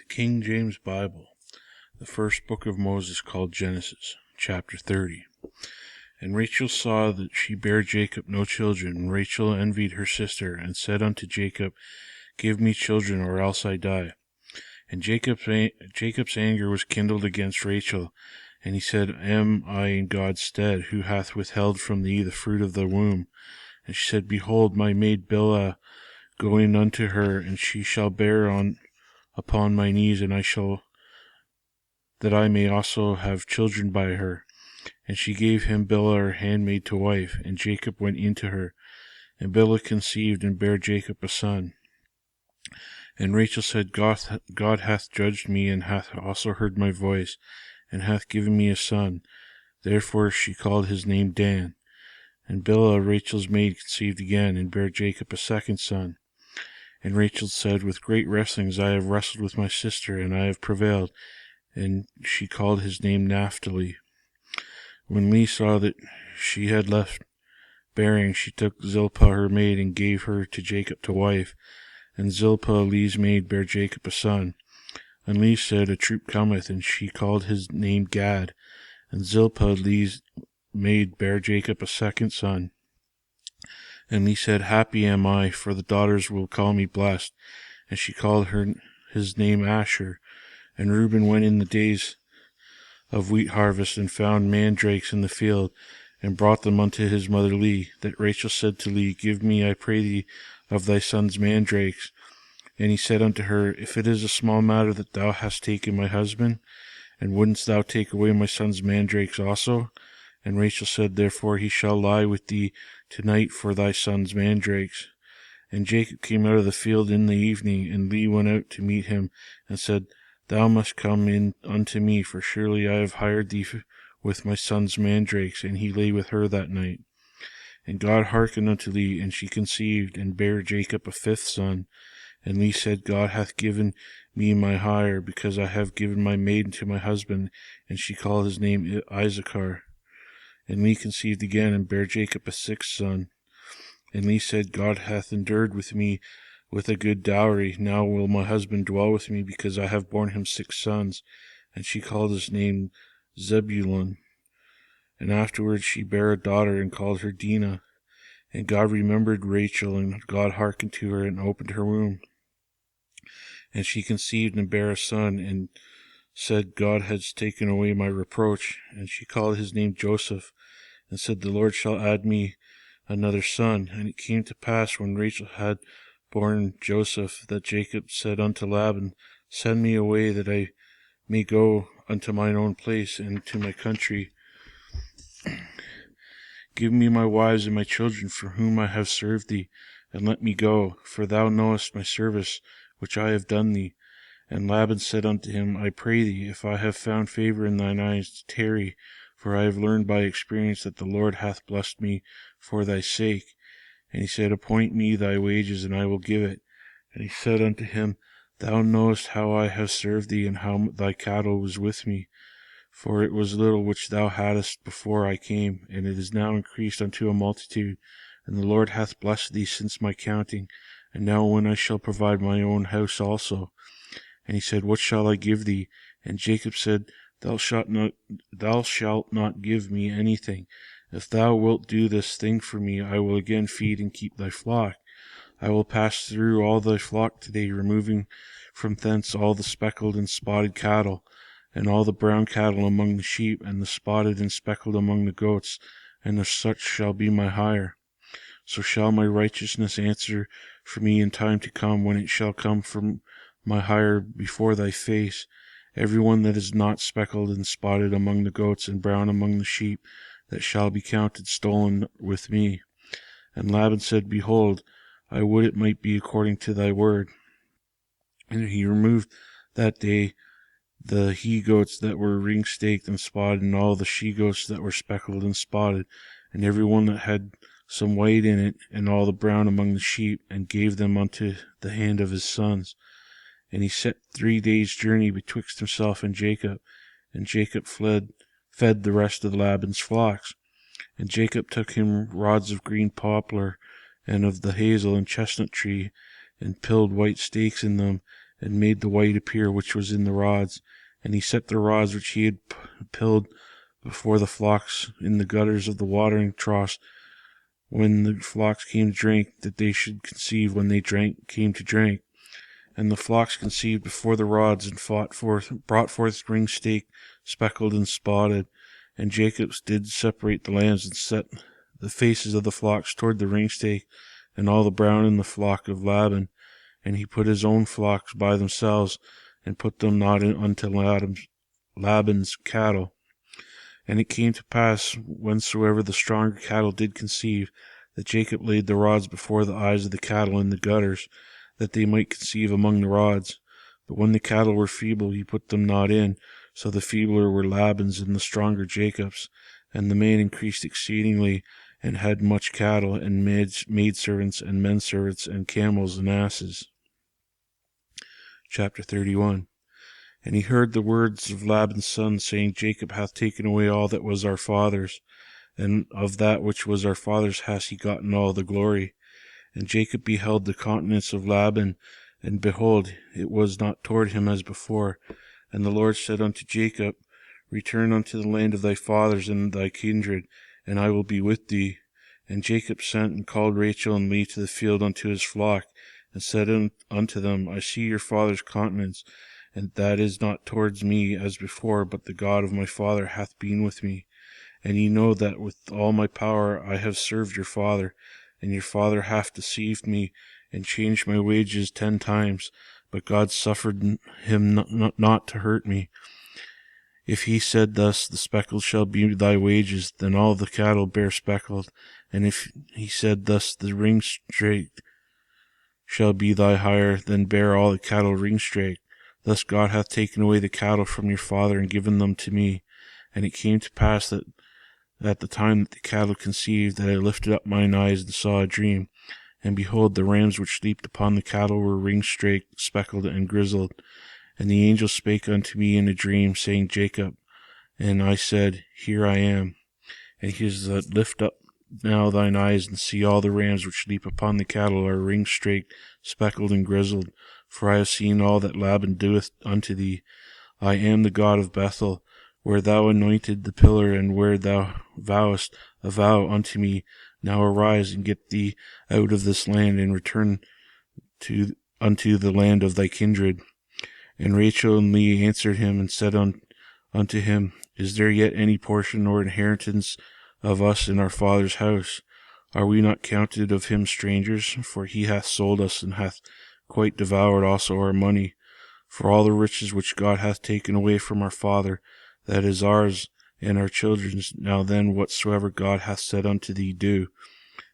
The King James Bible, the first book of Moses, called Genesis, chapter 30. And Rachel saw that she bare Jacob no children, and Rachel envied her sister, and said unto Jacob, Give me children, or else I die. And Jacob's anger was kindled against Rachel, and he said, Am I in God's stead, who hath withheld from thee the fruit of the womb? And she said, Behold, my maid Bilhah, go in unto her, and she shall bear upon my knees, and that I may also have children by her. And she gave him Bilhah her handmaid to wife, and Jacob went in to her. And Bilhah conceived, and bare Jacob a son. And Rachel said, God hath judged me, and hath also heard my voice, and hath given me a son. Therefore she called his name Dan. And Bilhah, Rachel's maid, conceived again, and bare Jacob a second son. And Rachel said, With great wrestlings I have wrestled with my sister, and I have prevailed. And she called his name Naphtali. When Leah saw that she had left bearing, she took Zilpah her maid, and gave her to Jacob to wife. And Zilpah, Leah's maid, bare Jacob a son. And Leah said, A troop cometh, and she called his name Gad. And Zilpah, Leah's maid, bare Jacob a second son. And Leah said, Happy am I, for the daughters will call me blessed. And she called his name Asher. And Reuben went in the days of wheat harvest, and found mandrakes in the field, and brought them unto his mother Leah. That Rachel said to Leah, Give me, I pray thee, of thy son's mandrakes. And he said unto her, If it is a small matter that thou hast taken my husband, and wouldnst thou take away my son's mandrakes also? And Rachel said, Therefore he shall lie with thee tonight for thy son's mandrakes. And Jacob came out of the field in the evening, and Leah went out to meet him, and said, Thou must come in unto me, for surely I have hired thee with my son's mandrakes. And he lay with her that night. And God hearkened unto Leah, and she conceived, and bare Jacob a fifth son. And Leah said, God hath given me my hire, because I have given my maiden to my husband. And she called his name Issachar. And Leah conceived again, and bare Jacob a sixth son. And Leah said, God hath endured with me with a good dowry. Now will my husband dwell with me, because I have borne him 6 sons. And she called his name Zebulun. And afterwards she bare a daughter, and called her Dinah. And God remembered Rachel, and God hearkened to her, and opened her womb. And she conceived, and bare a son, and said, God has taken away my reproach. And she called his name Joseph, and said, The Lord shall add me another son. And it came to pass, when Rachel had born Joseph, that Jacob said unto Laban, Send me away, that I may go unto mine own place, and to my country. Give me my wives and my children, for whom I have served thee, and let me go, for thou knowest my service which I have done thee. And Laban said unto him, I pray thee, if I have found favor in thine eyes, tarry, for I have learned by experience that the Lord hath blessed me for thy sake. And he said, Appoint me thy wages, and I will give it. And he said unto him, Thou knowest how I have served thee, and how thy cattle was with me. For it was little which thou hadst before I came, and it is now increased unto a multitude. And the Lord hath blessed thee since my counting. And now when I shall provide my own house also. And he said, What shall I give thee? And Jacob said, Thou shalt not give me anything. If thou wilt do this thing for me, I will again feed and keep thy flock. I will pass through all thy flock today, removing from thence all the speckled and spotted cattle, and all the brown cattle among the sheep, and the spotted and speckled among the goats, and of such shall be my hire. So shall my righteousness answer for me in time to come, when it shall come from my hire before thy face. Every one that is not speckled and spotted among the goats, and brown among the sheep, that shall be counted stolen with me. And Laban said, Behold, I would it might be according to thy word. And he removed that day the he-goats that were ring-staked and spotted, and all the she-goats that were speckled and spotted, and every one that had some white in it, and all the brown among the sheep, and gave them unto the hand of his sons. And he set 3 days' journey betwixt himself and Jacob fed the rest of Laban's flocks. And Jacob took him rods of green poplar, and of the hazel and chestnut tree, and pilled white stakes in them, and made the white appear which was in the rods. And he set the rods which he had pilled before the flocks in the gutters of the watering troughs, when the flocks came to drink, that they should conceive when they came to drink. And the flocks conceived before the rods, and brought forth ring stake, speckled and spotted. And Jacob did separate the lambs, and set the faces of the flocks toward the ring stake, and all the brown in the flock of Laban. And he put his own flocks by themselves, and put them not unto Laban's cattle. And it came to pass, whensoever the stronger cattle did conceive, that Jacob laid the rods before the eyes of the cattle in the gutters, that they might conceive among the rods. But when the cattle were feeble, he put them not in. So the feebler were Laban's, and the stronger Jacob's. And the man increased exceedingly, and had much cattle, and maidservants, and menservants, and camels, and asses. Chapter 31. And he heard the words of Laban's son, saying, Jacob hath taken away all that was our father's, and of that which was our father's hath he gotten all the glory. And Jacob beheld the countenance of Laban, and behold, it was not toward him as before. And the Lord said unto Jacob, Return unto the land of thy fathers and thy kindred, and I will be with thee. And Jacob sent and called Rachel and Leah to the field unto his flock, and said unto them, I see your father's countenance, and that is not towards me as before, but the God of my father hath been with me. And ye know that with all my power I have served your father, and your father hath deceived me, and changed my wages 10 times, but God suffered him not to hurt me. If he said thus, the speckled shall be thy wages, then all the cattle bear speckled. And if he said thus, the ring-straked shall be thy hire, then bear all the cattle ring-straked. Thus God hath taken away the cattle from your father, and given them to me. And it came to pass that at the time that the cattle conceived, that I lifted up mine eyes and saw a dream. And behold, the rams which leaped upon the cattle were ring-straked, speckled, and grizzled. And the angel spake unto me in a dream, saying, Jacob. And I said, Here I am. And he said, Lift up now thine eyes, and see all the rams which leap upon the cattle are ring-straked, speckled, and grizzled. For I have seen all that Laban doeth unto thee. I am the God of Bethel, where thou anointed the pillar, and where thou vowest a vow unto me. Now arise, and get thee out of this land, and return unto the land of thy kindred. And Rachel and Leah answered him, and said unto him, Is there yet any portion or inheritance of us in our father's house? Are we not counted of him strangers? For he hath sold us, and hath quite devoured also our money. For all the riches which God hath taken away from our father, that is ours and our children's. Now then, whatsoever God hath said unto thee, do.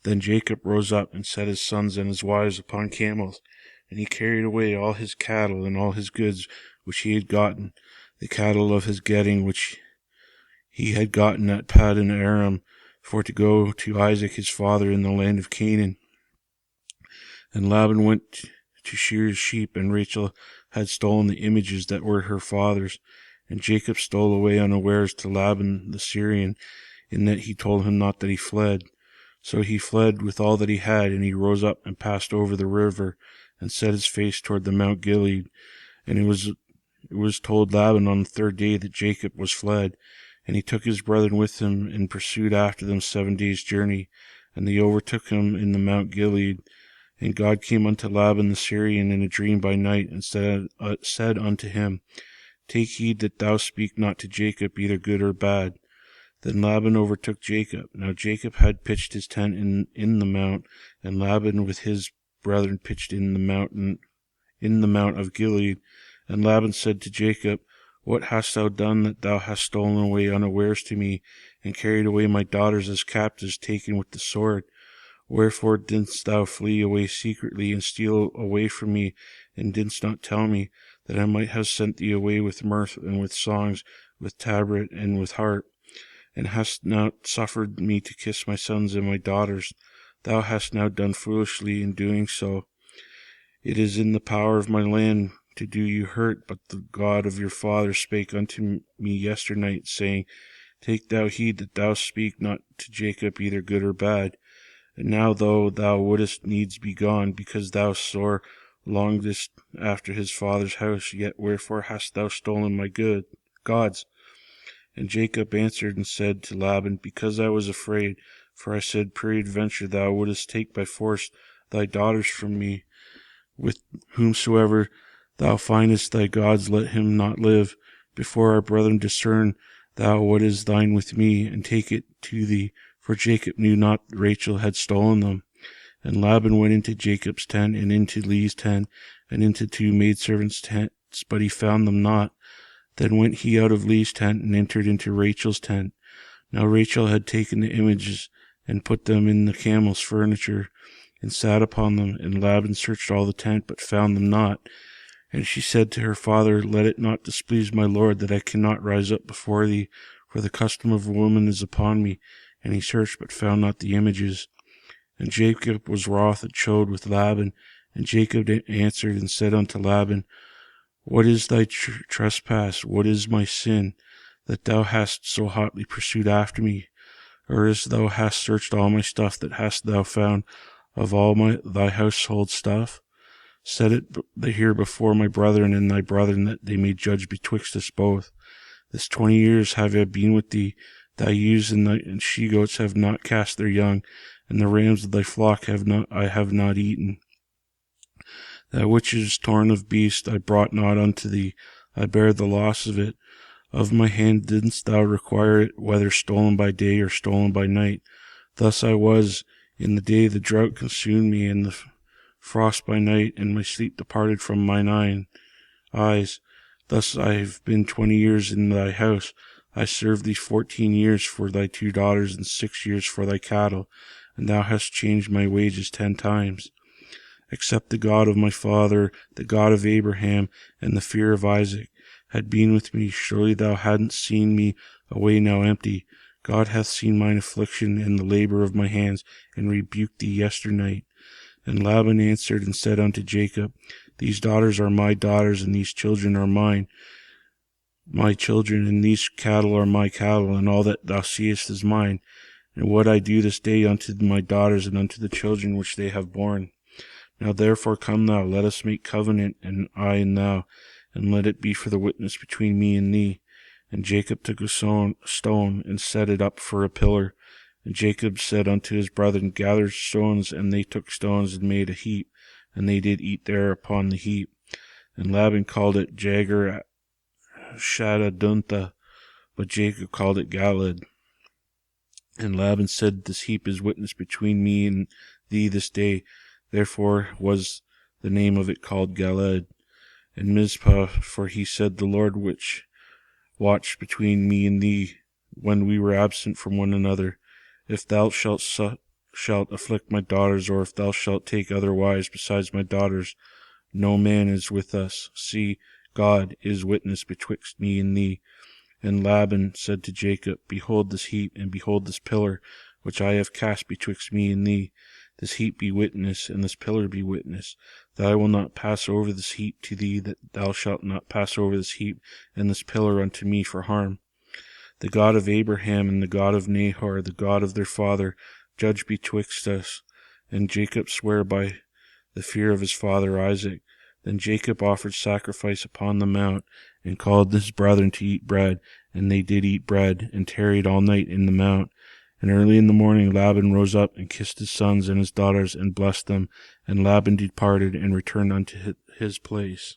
Then Jacob rose up, and set his sons and his wives upon camels, and he carried away all his cattle and all his goods which he had gotten, the cattle of his getting which he had gotten at Paddan Aram, for to go to Isaac his father in the land of Canaan. And Laban went to shear his sheep, and Rachel had stolen the images that were her father's. And Jacob stole away unawares to Laban the Syrian, in that he told him not that he fled. So he fled with all that he had, and he rose up and passed over the river, and set his face toward the Mount Gilead. And it was told Laban on the 3rd day that Jacob was fled. And he took his brethren with him, and pursued after them 7 days' journey. And they overtook him in the Mount Gilead. And God came unto Laban the Syrian in a dream by night, and said unto him, Take heed that thou speak not to Jacob either good or bad. Then Laban overtook Jacob. Now Jacob had pitched his tent in the mount, and Laban with his brethren pitched in the mount of Gilead. And Laban said to Jacob, What hast thou done, that thou hast stolen away unawares to me, and carried away my daughters as captives taken with the sword? Wherefore didst thou flee away secretly, and steal away from me, and didst not tell me, that I might have sent thee away with mirth, and with songs, with tabret, and with harp? And hast not suffered me to kiss my sons and my daughters? Thou hast now done foolishly in doing so. It is in the power of my land to do you hurt, but the God of your father spake unto me yesternight, saying, Take thou heed that thou speak not to Jacob either good or bad. And now though thou wouldest needs be gone, because thou sore longest after his father's house, yet wherefore hast thou stolen my gods? And Jacob answered and said to Laban, Because I was afraid, for I said, Peradventure thou wouldest take by force thy daughters from me. With whomsoever thou findest thy gods, let him not live. Before our brethren discern thou what is thine with me, and take it to thee. For Jacob knew not that Rachel had stolen them. And Laban went into Jacob's tent, and into Leah's tent, and into 2 maidservants' tents, but he found them not. Then went he out of Leah's tent, and entered into Rachel's tent. Now Rachel had taken the images, and put them in the camel's furniture, and sat upon them. And Laban searched all the tent, but found them not. And she said to her father, Let it not displease my lord, that I cannot rise up before thee, for the custom of a woman is upon me. And he searched, but found not the images. And Jacob was wroth and chode with Laban. And Jacob answered and said unto Laban, What is thy trespass? What is my sin, that thou hast so hotly pursued after me? Or as thou hast searched all my stuff, that hast thou found of all thy household stuff? Set it here before my brethren and thy brethren, that they may judge betwixt us both. This 20 years have I been with thee. Thy ewes and she-goats have not cast their young, and the rams of thy flock I have not eaten. That which is torn of beast I brought not unto thee. I bare the loss of it. Of my hand didst thou require it, whether stolen by day or stolen by night. Thus I was in the day the drought consumed me, and the frost by night, and my sleep departed from mine eyes. Thus I have been 20 years in thy house. I served thee 14 years for thy 2 daughters, and 6 years for thy cattle, and thou hast changed my wages 10 times. Except the God of my father, the God of Abraham, and the fear of Isaac, had been with me, surely thou hadst seen me away now empty. God hath seen mine affliction and the labor of my hands, and rebuked thee yesternight. And Laban answered and said unto Jacob, These daughters are my daughters, and these children are my children, and these cattle are my cattle, and all that thou seest is mine. And what I do this day unto my daughters and unto the children which they have borne. Now therefore come thou, let us make covenant, and I and thou, and let it be for the witness between me and thee. And Jacob took a stone, and set it up for a pillar. And Jacob said unto his brethren, Gather stones, and they took stones and made a heap, and they did eat there upon the heap. And Laban called it Jagar Shadadunta, but Jacob called it Galad. And Laban said, This heap is witness between me and thee this day. Therefore was the name of it called Galad. And Mizpah, for he said, The Lord which watched between me and thee when we were absent from one another. If thou shalt afflict my daughters, or if thou shalt take other wives besides my daughters, no man is with us. See, God is witness betwixt me and thee. And Laban said to Jacob, Behold this heap, and behold this pillar, which I have cast betwixt me and thee. This heap be witness, and this pillar be witness, that I will not pass over this heap to thee, that thou shalt not pass over this heap and this pillar unto me for harm. The God of Abraham and the God of Nahor, the God of their father, judge betwixt us. And Jacob sware by the fear of his father Isaac. Then Jacob offered sacrifice upon the mount, and called his brethren to eat bread. And they did eat bread, and tarried all night in the mount. And early in the morning Laban rose up, and kissed his sons and his daughters, and blessed them. And Laban departed, and returned unto his place.